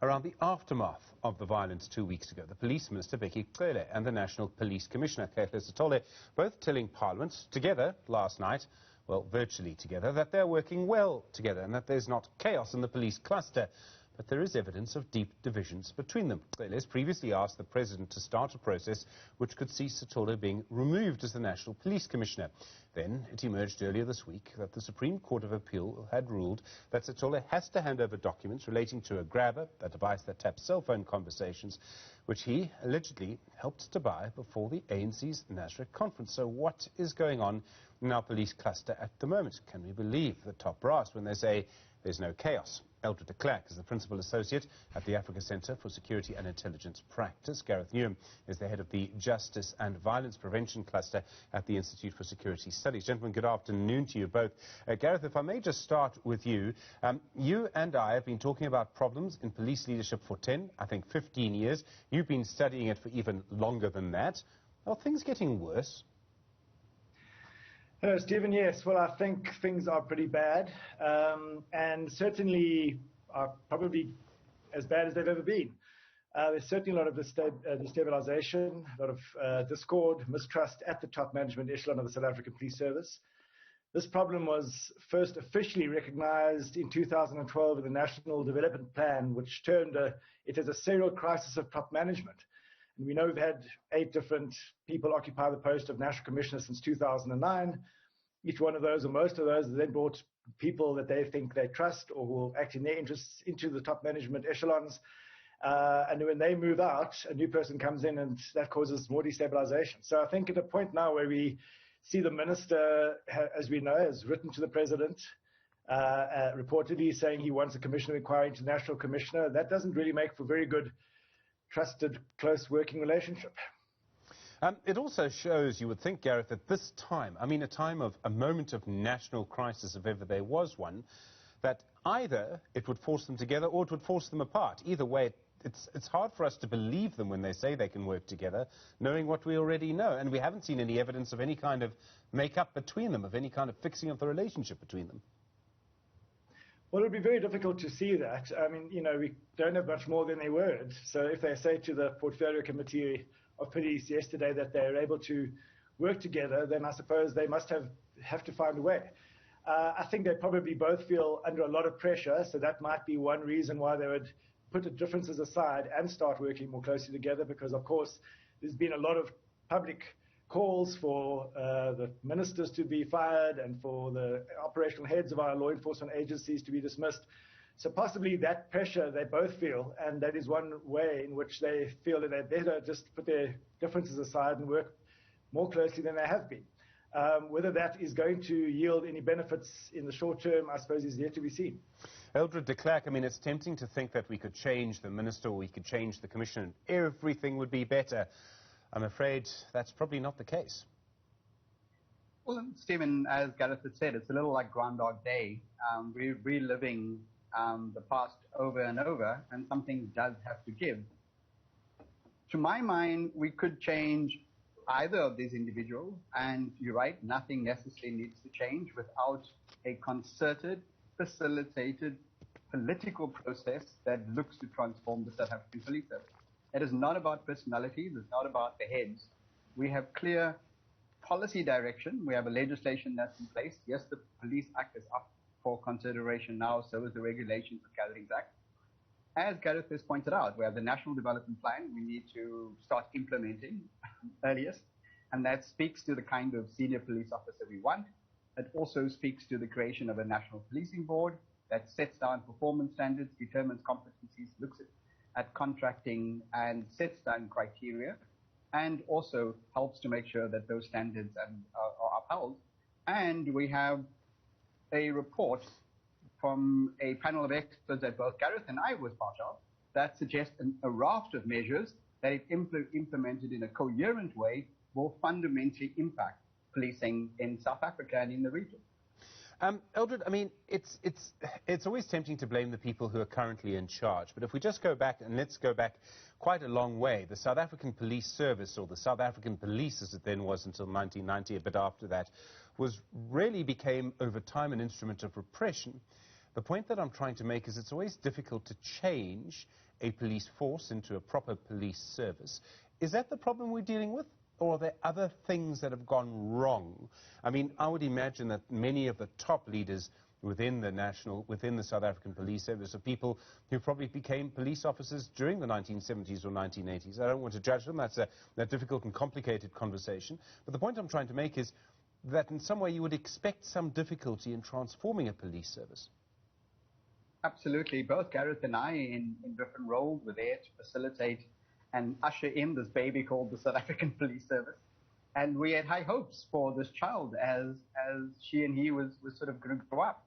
Around the aftermath of the violence 2 weeks ago, the Police Minister Bheki Cele and the National Police Commissioner Kehla Sithole both telling Parliament together last night, well, virtually together, that they're working well together and that there's not chaos in the police cluster. But there is evidence of deep divisions between them. Cele has previously asked the President to start a process which could see Sithole being removed as the National Police Commissioner. Then it emerged earlier this week that the Supreme Court of Appeal had ruled that Sithole has to hand over documents relating to a grabber, a device that taps cell phone conversations, which he allegedly helped to buy before the ANC's Nasrec conference. So what is going on in our police cluster at the moment? Can we believe the top brass when they say there's no chaos? Eldred de Klerk is the Principal Associate at the Africa Centre for Security and Intelligence Practice. Gareth Newzroom is the head of the Justice and Violence Prevention Cluster at the Institute for Security Studies. Gentlemen, good afternoon to you both. Gareth, if I may just start with you. You and I have been talking about problems in police leadership for 10, I think 15 years. You've been studying it for even longer than that. Are things getting worse? Hello, Stephen. Yes, well, I think things are pretty bad, and certainly are probably as bad as they've ever been. There's certainly a lot of destabilization, a lot of discord, mistrust at the top management echelon of the South African Police Service. This problem was first officially recognized in 2012 in the National Development Plan, which termed it as a serial crisis of top management. And we know we've had 8 different people occupy the post of National Commissioner since 2009. Each one of those, or most of those, then brought people that they think they trust or will act in their interests into the top management echelons. And when they move out, a new person comes in and that causes more destabilization. So I think at a point now where we see the minister, as we know, has written to the president, reportedly saying he wants a commission of inquiry into National Commissioner, that doesn't really make for very good trusted, close working relationship. It also shows, you would think, Gareth, at this time, I mean a moment of national crisis, if ever there was one, that either it would force them together or it would force them apart. Either way, it's hard for us to believe them when they say they can work together, knowing what we already know. And we haven't seen any evidence of any kind of make-up between them, of any kind of fixing of the relationship between them. Well, it would be very difficult to see that. I mean, you know, we don't have much more than their word. So if they say to the Portfolio Committee of Police yesterday that they're able to work together, then I suppose they must have to find a way. I think they probably both feel under a lot of pressure, so that might be one reason why they would put the differences aside and start working more closely together, because, of course, there's been a lot of public calls for the ministers to be fired and for the operational heads of our law enforcement agencies to be dismissed. So possibly that pressure they both feel, and that is one way in which they feel that they better just put their differences aside and work more closely than they have been. Whether that is going to yield any benefits in the short term, I suppose, is yet to be seen. Eldred de Klerk, I mean, it's tempting to think that we could change the minister or we could change the commissioner and everything would be better. I'm afraid that's probably not the case. Well, Stephen, as Gareth had said, it's a little like Groundhog Day. We're reliving the past over and over, and something does have to give. To my mind, we could change either of these individuals, and you're right, nothing necessarily needs to change without a concerted, facilitated political process that looks to transform the South African Police Service. It is not about personalities, it's not about the heads. We have clear policy direction, we have a legislation that's in place. Yes, the Police Act is up for consideration now, so is the Regulations of Gatherings Act. As Gareth has pointed out, we have the National Development Plan we need to start implementing earliest, and that speaks to the kind of senior police officer we want. It also speaks to the creation of a National Policing Board that sets down performance standards, determines competencies, looks at contracting and sets down criteria, and also helps to make sure that those standards are upheld. And we have a report from a panel of experts that both Gareth and I was part of that suggests a raft of measures that, if implemented in a coherent way, will fundamentally impact policing in South Africa and in the region. Eldred, I mean, it's always tempting to blame the people who are currently in charge. But if we just go back, and let's go back quite a long way, the South African Police Service, or the South African Police as it then was until 1990, a bit after that, really became over time an instrument of repression. The point that I'm trying to make is it's always difficult to change a police force into a proper police service. Is that the problem we're dealing with? Or are there other things that have gone wrong? I mean, I would imagine that many of the top leaders within the South African Police Service are people who probably became police officers during the 1970s or 1980s. I don't want to judge them. That's a difficult and complicated conversation. But the point I'm trying to make is that in some way you would expect some difficulty in transforming a police service. Absolutely. Both Gareth and I, in different roles, were there to facilitate and usher in this baby called the South African Police Service. And we had high hopes for this child as she and he was sort of going to grow up.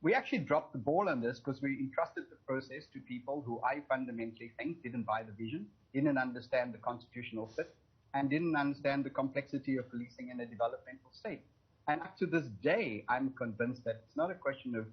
We actually dropped the ball on this because we entrusted the process to people who I fundamentally think didn't buy the vision, didn't understand the constitutional fit, and didn't understand the complexity of policing in a developmental state. And up to this day, I'm convinced that it's not a question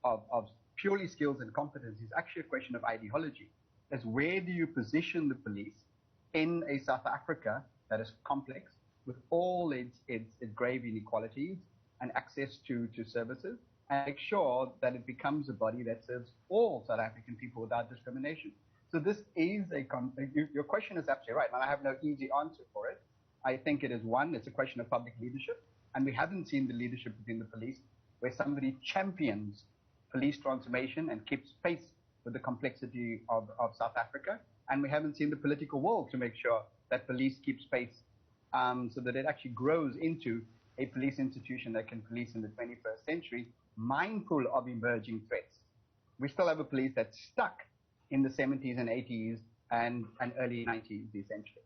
of purely skills and competence. It's actually a question of ideology. Is where do you position the police in a South Africa that is complex with all its grave inequalities and access to services, and make sure that it becomes a body that serves all South African people without discrimination. So this is your question is absolutely right, and I have no easy answer for it. I think it is one, it's a question of public leadership, and we haven't seen the leadership within the police where somebody champions police transformation and keeps pace with the complexity of South Africa, and we haven't seen the political will to make sure that police keeps pace so that it actually grows into a police institution that can police in the 21st century, mindful of emerging threats. We still have a police that's stuck in the 70s and 80s and early 90s, essentially.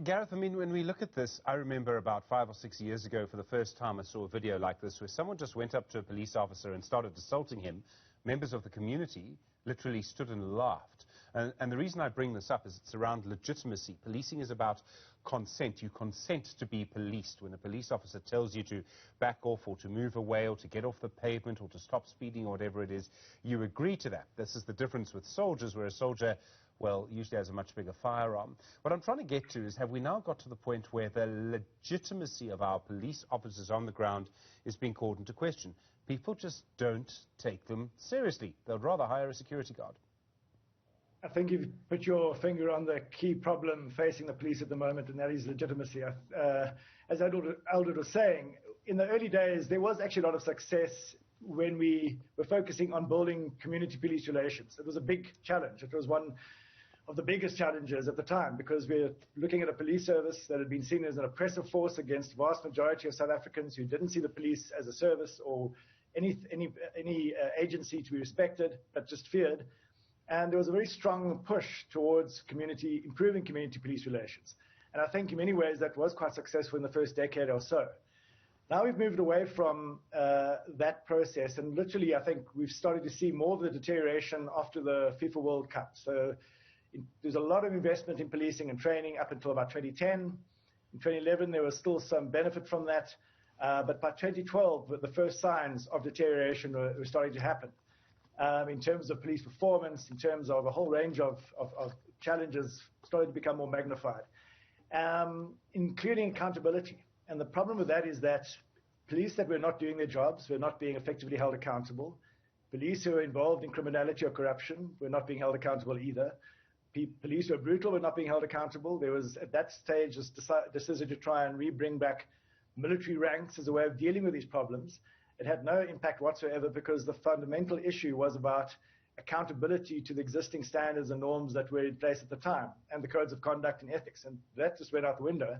Gareth, I mean, when we look at this, I remember about 5 or 6 years ago, for the first time, I saw a video like this where someone just went up to a police officer and started assaulting him. Members of the community literally stood and laughed. And the reason I bring this up is it's around legitimacy. Policing is about consent. You consent to be policed. When a police officer tells you to back off or to move away or to get off the pavement or to stop speeding or whatever it is, you agree to that. This is the difference with soldiers, where a soldier, well, usually has a much bigger firearm. What I'm trying to get to is, have we now got to the point where the legitimacy of our police officers on the ground is being called into question? People just don't take them seriously. They'd rather hire a security guard. I think you've put your finger on the key problem facing the police at the moment, and that is legitimacy. As Aldred was saying, in the early days, there was actually a lot of success when we were focusing on building community-police relations. It was a big challenge. It was one of the biggest challenges at the time, because we're looking at a police service that had been seen as an oppressive force against the vast majority of South Africans who didn't see the police as a service or any agency to be respected, but just feared. And there was a very strong push towards improving community police relations. And I think in many ways that was quite successful in the first decade or so. Now we've moved away from that process, and literally I think we've started to see more of the deterioration after the FIFA World Cup. So there's a lot of investment in policing and training up until about 2010. In 2011 there was still some benefit from that, but by 2012 the first signs of deterioration were starting to happen. In terms of police performance, in terms of a whole range of challenges started to become more magnified, including accountability. And the problem with that is that police that were not doing their jobs were not being effectively held accountable. Police who were involved in criminality or corruption were not being held accountable either. Police who were brutal were not being held accountable. There was, at that stage, this decision to try and bring back military ranks as a way of dealing with these problems. It had no impact whatsoever, because the fundamental issue was about accountability to the existing standards and norms that were in place at the time, and the codes of conduct and ethics, and that just went out the window.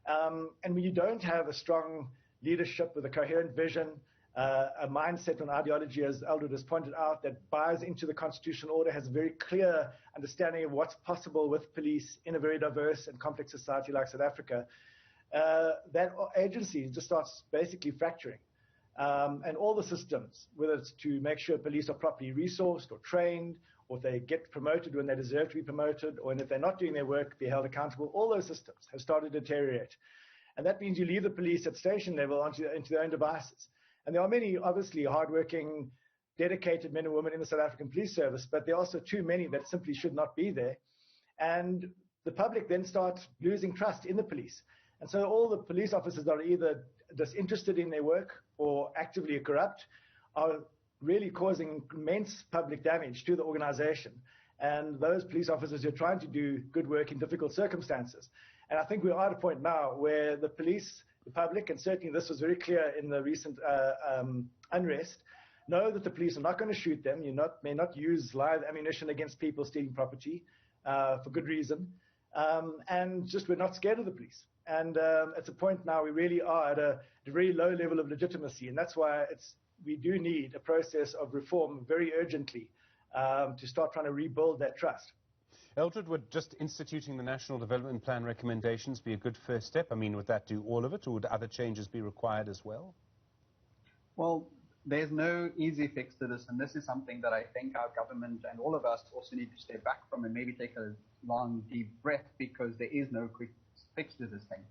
And when you don't have a strong leadership with a coherent vision, a mindset and ideology, as Aldred has pointed out, that buys into the constitutional order, has a very clear understanding of what's possible with police in a very diverse and complex society like South Africa, that agency just starts basically fracturing. And all the systems, whether it's to make sure police are properly resourced or trained, or if they get promoted when they deserve to be promoted, or if they're not doing their work, be held accountable, all those systems have started to deteriorate. And that means you leave the police at station level into their own devices. And there are many, obviously, hardworking, dedicated men and women in the South African Police Service, but there are also too many that simply should not be there. And the public then starts losing trust in the police. And so all the police officers that are either disinterested in their work or actively corrupt are really causing immense public damage to the organization. and those police officers who are trying to do good work in difficult circumstances. And I think we are at a point now where the police, the public, and certainly this was very clear in the recent unrest, know that the police are not going to shoot them. You may not use live ammunition against people stealing property for good reason. And just we're not scared of the police. And it's a point now we really are at a very low level of legitimacy. And that's why we do need a process of reform very urgently to start trying to rebuild that trust. Eldred, would just instituting the National Development Plan recommendations be a good first step? I mean, would that do all of it, or would other changes be required as well? Well, there's no easy fix to this, and this is something that I think our government and all of us also need to step back from and maybe take a long, deep breath, because there is no quick fix to this thing.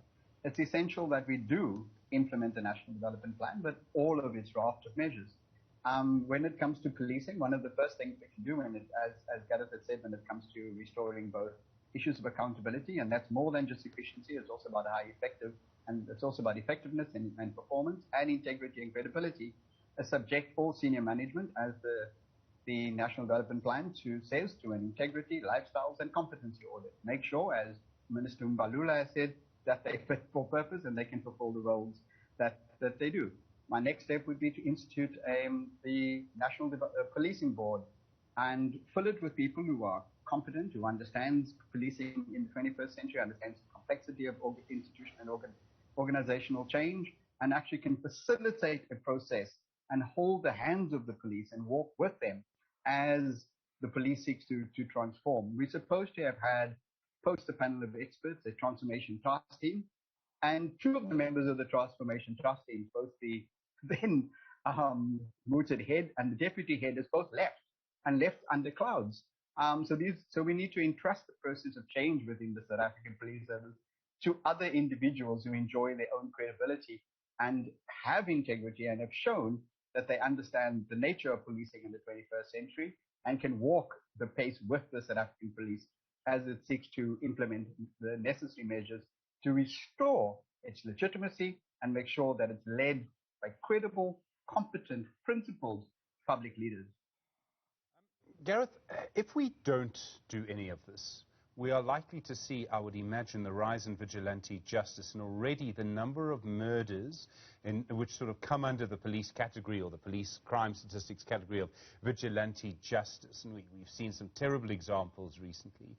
It's essential that we do implement the National Development Plan, but all of its raft of measures. When it comes to policing, one of the first things we can do, and as Gareth had said, when it comes to restoring both issues of accountability, and that's more than just efficiency, it's also about how effective, and it's also about effectiveness and performance and integrity and credibility, subject all senior management, as the National Development Plan says, to an integrity, lifestyles and competency audit. Make sure, as Minister Mbalula has said, that they fit for purpose and they can fulfill the roles that they do. My next step would be to institute the National Policing Board and fill it with people who are competent, who understands policing in the 21st century, understands the complexity of institutional and organizational change, and actually can facilitate a process and hold the hands of the police and walk with them as the police seeks to transform. We're supposed to have had, post a panel of experts, a transformation task team, and two of the members of the transformation task team, both the then mooted head and the deputy head, has both left under clouds. So we need to entrust the process of change within the South African Police Service to other individuals who enjoy their own credibility and have integrity and have shown that they understand the nature of policing in the 21st century and can walk the pace with the South African police as it seeks to implement the necessary measures to restore its legitimacy and make sure that it's led by credible, competent, principled public leaders. Gareth, if we don't do any of this, we are likely to see, I would imagine, the rise in vigilante justice, and already the number of murders which sort of come under the police category or the police crime statistics category of vigilante justice, and we've seen some terrible examples recently.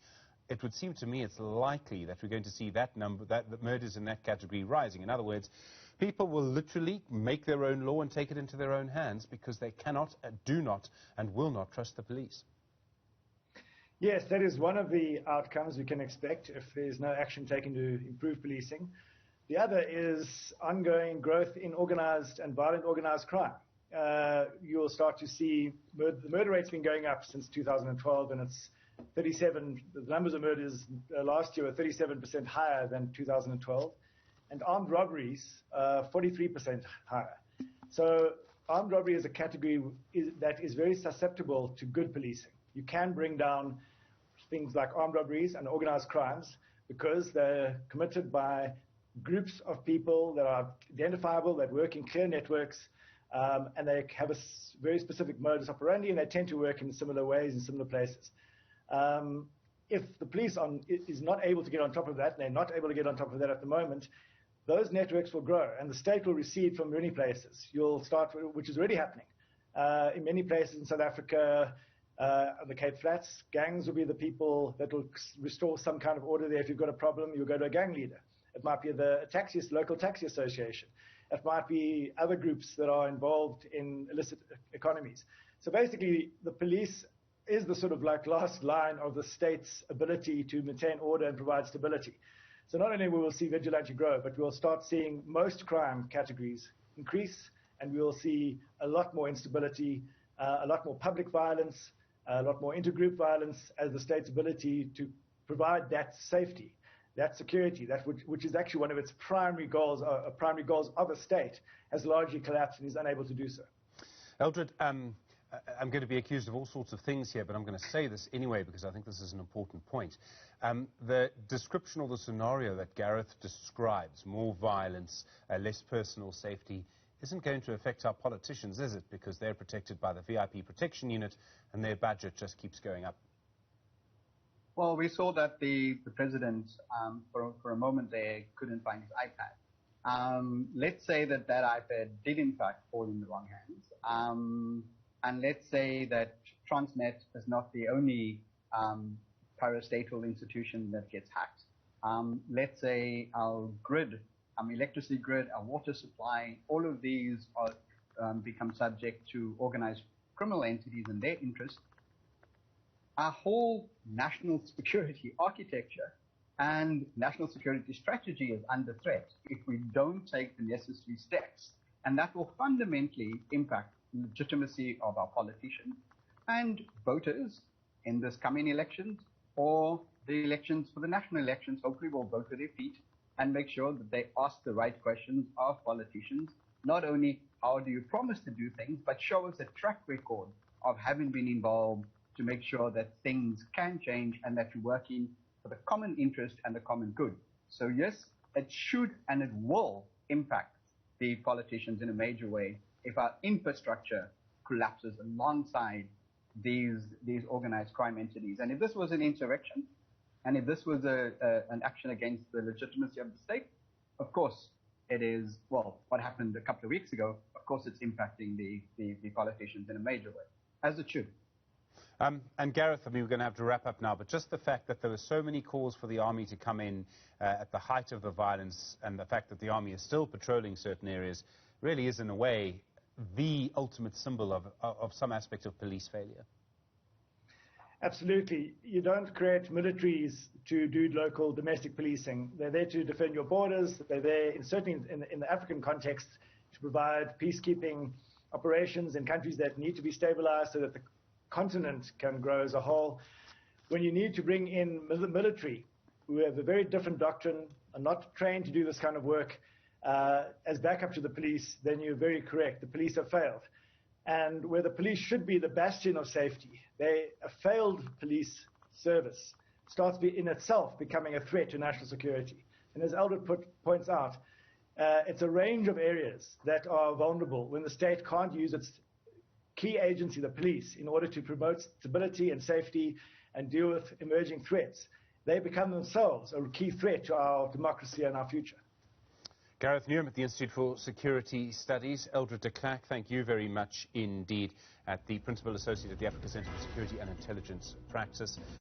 It would seem to me it's likely that we're going to see that number, the murders in that category rising. In other words, people will literally make their own law and take it into their own hands because they cannot, do not, and will not trust the police. Yes, that is one of the outcomes we can expect if there's no action taken to improve policing. The other is ongoing growth in organized and violent organized crime. You'll start to see the murder rate's been going up since 2012, and it's 37. The numbers of murders last year were 37% higher than 2012, and armed robberies 43% higher. So armed robbery is a category that is very susceptible to good policing. You can bring down things like armed robberies and organized crimes because they're committed by groups of people that are identifiable, that work in clear networks, and they have a very specific modus operandi, and they tend to work in similar ways in similar places. If the police is not able to get on top of that, and they're not able to get on top of that at the moment, those networks will grow, and the state will recede from many places. You'll start, which is already happening. In many places in South Africa, on the Cape Flats, gangs will be the people that will restore some kind of order there. If you've got a problem, you'll go to a gang leader. It might be the local taxi association. It might be other groups that are involved in illicit economies. So basically, the police is the sort of like last line of the state's ability to maintain order and provide stability. So not only will we see vigilante grow, but we'll start seeing most crime categories increase, and we will see a lot more instability, a lot more public violence, a lot more intergroup violence, as the state's ability to provide that safety, that security, which is actually one of its primary goals of a state, has largely collapsed and is unable to do so. Eldred, I'm going to be accused of all sorts of things here, but I'm going to say this anyway because I think this is an important point. The description or the scenario that Gareth describes, more violence, less personal safety, isn't going to affect our politicians, is it? Because they're protected by the VIP protection unit and their budget just keeps going up. Well, we saw that the president, for a moment there, couldn't find his iPad. Let's say that iPad did in fact fall in the wrong hands. And let's say that Transnet is not the only parastatal institution that gets hacked. Let's say our grid, electricity grid, our water supply, all of these are become subject to organized criminal entities and their interests. Our whole national security architecture and national security strategy is under threat if we don't take the necessary steps. And that will fundamentally impact the legitimacy of our politicians and voters in this coming elections, or the elections for the national elections. Hopefully we'll vote with their feet and make sure that they ask the right questions of politicians. Not only how do you promise to do things, but show us a track record of having been involved to make sure that things can change and that you're working for the common interest and the common good. So yes, it should and it will impact the politicians in a major way if our infrastructure collapses alongside these organized crime entities. And if this was an insurrection, and if this was an action against the legitimacy of the state, of course it is, well, what happened a couple of weeks ago, of course it's impacting the politicians in a major way, as it should. And Gareth, we're going to have to wrap up now, but just the fact that there were so many calls for the army to come in at the height of the violence, and the fact that the army is still patrolling certain areas, really is in a way the ultimate symbol of some aspect of police failure. Absolutely. You don't create militaries to do local domestic policing. They're there to defend your borders. They're there, certainly in the African context, to provide peacekeeping operations in countries that need to be stabilized so that the continent can grow as a whole. When you need to bring in the military, who have a very different doctrine, are not trained to do this kind of work, as backup to the police, then you're very correct. The police have failed. And where the police should be the bastion of safety, a failed police service starts in itself becoming a threat to national security. And as Eldred points out, it's a range of areas that are vulnerable when the state can't use its key agency, the police, in order to promote stability and safety and deal with emerging threats. They become themselves a key threat to our democracy and our future. Gareth Newham at the Institute for Security Studies. Eldred de Klerk, thank you very much indeed, at the Principal Associate at the Africa Centre for Security and Intelligence Practice.